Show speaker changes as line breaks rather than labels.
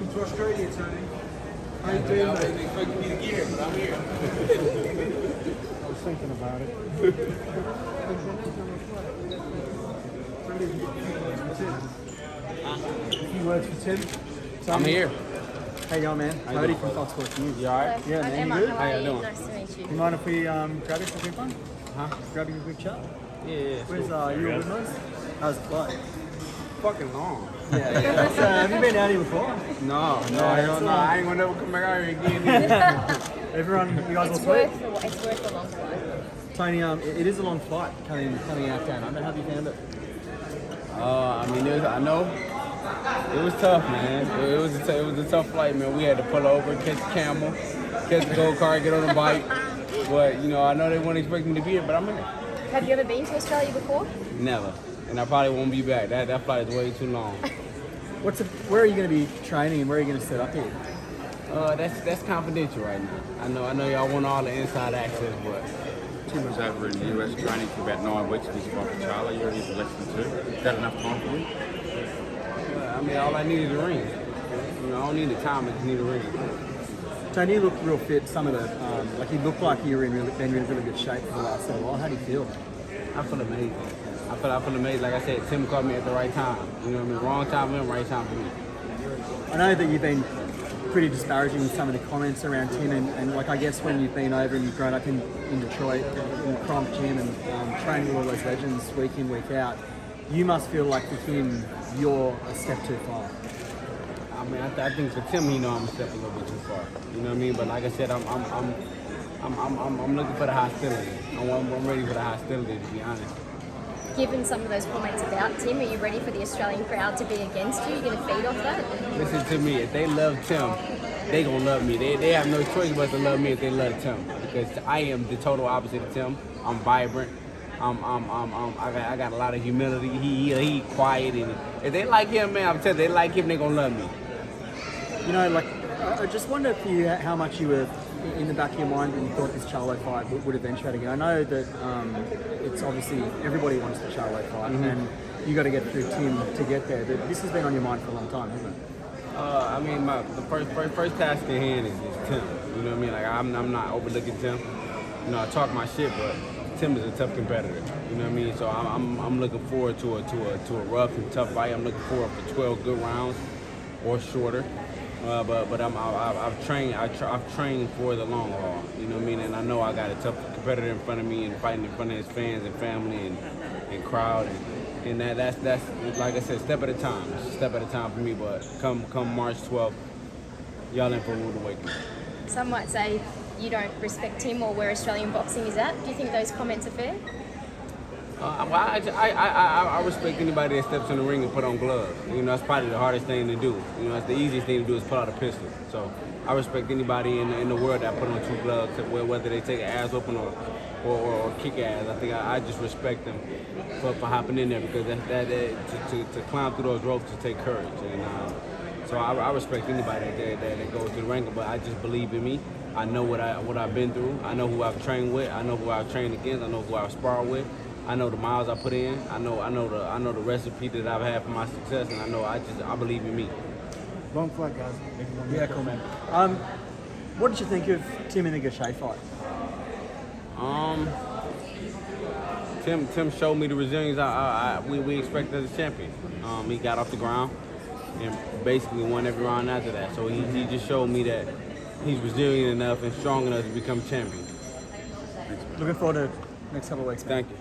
Welcome to Australia, Tony. How you
I
doing,
wasn't
mate?
expecting me to get here, but I'm here.
I was thinking about it. A few words for Tim.
I'm here.
How you going, man?
How you
Cody
doing,
from
bro?
Fox Sports News.
You alright?
Yeah,
I'm
man,
Emma.
you good?
How
How
are
you
you?
doing?
Nice to meet you.
You mind if we grab you for a quick one?
Huh?
Grab you for a quick chat?
Yeah.
Where's you with us? How's the flight?
Fucking long.
Yeah. So, have you been out here before?
No,
it's
hell no.
all-
I ain't gonna never come back out here again. Either.
Everyone, you guys all
It's
sweet?
worth a long flight.
Tony, it is a long flight coming out down under. How have you found it?
I mean, I know it was tough, man. It was a tough flight, man. We had to pull over, catch a camel, catch a go-kart, get on a bike. But you know, I know they weren't expecting me to be here, but I'm here.
Have you ever been to Australia before?
Never, and I probably won't be back. That flight is way too long.
Where are you going to be training and where are you going to set up here?
That's confidential right now. I know y'all want all the inside access, but
Tim was over in the US training for about 9 weeks with his wife Charlie. You're here for less than 2. Is that enough time for you?
I mean, all I need is a ring. You know, I don't need the time, I just need a ring.
Tony, you look real fit. Some of the, you look like you were in really good shape for the last little while. How do you feel?
I feel amazing. I feel amazing. Like I said, Tim called me at the right time. You know what I mean? Wrong time for him, right time for me.
I know that you've been pretty disparaging with some of the comments around Tim, and like I guess when you've been over and you've grown up in Detroit, in the Cronk gym and training with all those legends week in, week out, you must feel like for him, you're a step too far.
I mean, I think for Tim, he know I'm a step a little bit too far. You know what I mean? But like I said, I'm looking for the hostility. I'm ready for the hostility, to be honest.
Given some of those comments about Tim, are you ready for the Australian crowd to be against you? Are you going to feed off that?
Listen to me. If they love Tim, they gonna love me. They have no choice but to love me if they love Tim, because I am the total opposite of Tim. I'm vibrant. I got a lot of humility. He quiet, and if they like him, man, I'm telling you, they like him, they gonna love me.
You know, like I just wonder if how much you were in the back of your mind when you thought this Charlo fight would eventuate again. I know that it's obviously everybody wants the Charlo fight, and you got to get through Tim to get there. But this has been on your mind for a long time, hasn't it?
I mean, the first task in hand is Tim. You know what I mean? Like I'm not overlooking Tim. You know, I talk my shit, but Tim is a tough competitor. You know what I mean? So I'm looking forward to a rough and tough fight. I'm looking forward for 12 good rounds or shorter. But I've trained for the long haul. You know what I mean? And I know I got a tough competitor in front of me and fighting in front of his fans and family and crowd. And that's like I said, step at a time. It's a step at a time for me. But come March 12th, y'all in for a rude awakening.
Some might say you don't respect Tim or where Australian boxing is at. Do you think those comments are fair?
I respect anybody that steps in the ring and put on gloves. You know, that's probably the hardest thing to do. You know, that's the easiest thing to do is pull out a pistol. So I respect anybody in the world that put on 2 gloves, whether they take an ass open or kick ass. I think I just respect them for hopping in there, because to climb through those ropes to take courage. And so I respect anybody that goes to the ring, but I just believe in me. I know what I've been through. I know who I've trained with. I know who I've trained against. I know who I've sparred with. I know the miles I put in. I know the recipe that I've had for my success, and I believe in me.
Long flight, guys. Yeah, cool, man. What did you think of Tim in the Gachet fight?
Tim showed me the resilience we expect as a champion. He got off the ground and basically won every round after that. So he just showed me that he's resilient enough and strong enough to become champion.
Looking forward to next couple of weeks.
Thank you.